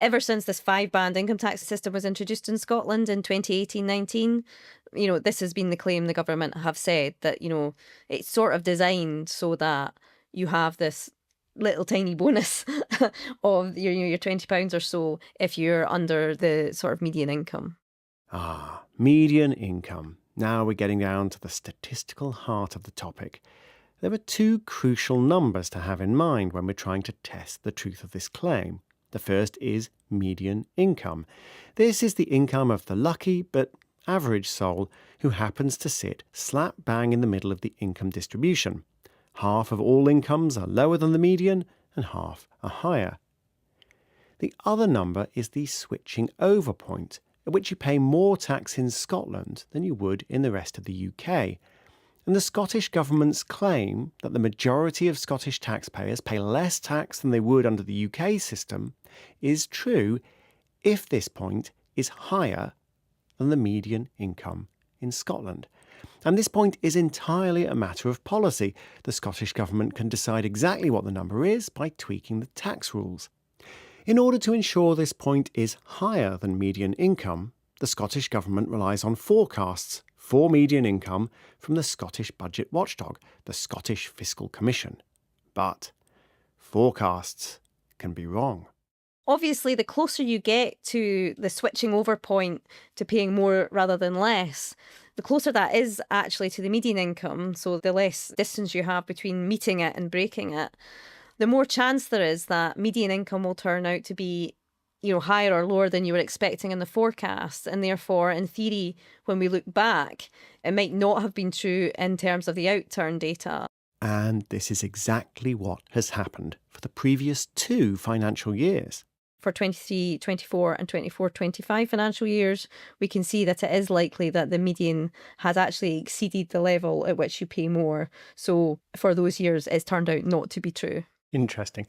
ever since this 5-band income tax system was introduced in Scotland in 2018-19, this has been the claim the government have said, that, it's sort of designed so that you have this little tiny bonus of your £20 or so if you're under the sort of median income. Ah, median income. Now we're getting down to the statistical heart of the topic. There are two crucial numbers to have in mind when we're trying to test the truth of this claim. The first is median income. This is the income of the lucky but average soul who happens to sit slap bang in the middle of the income distribution. Half of all incomes are lower than the median and half are higher. The other number is the switching over point, at which you pay more tax in Scotland than you would in the rest of the UK. And the Scottish Government's claim that the majority of Scottish taxpayers pay less tax than they would under the UK system is true if this point is higher than the median income in Scotland. And this point is entirely a matter of policy. The Scottish Government can decide exactly what the number is by tweaking the tax rules. In order to ensure this point is higher than median income, the Scottish Government relies on forecasts for median income from the Scottish Budget Watchdog, the Scottish Fiscal Commission. But forecasts can be wrong. Obviously, the closer you get to the switching over point to paying more rather than less, the closer that is actually to the median income, so the less distance you have between meeting it and breaking it, the more chance there is that median income will turn out to be higher or lower than you were expecting in the forecast. And therefore, in theory, when we look back, it might not have been true in terms of the outturn data. And this is exactly what has happened for the previous 2 financial years. For 23-24 and 24-25 financial years, we can see that it is likely that the median has actually exceeded the level at which you pay more. So for those years, it's turned out not to be true. Interesting.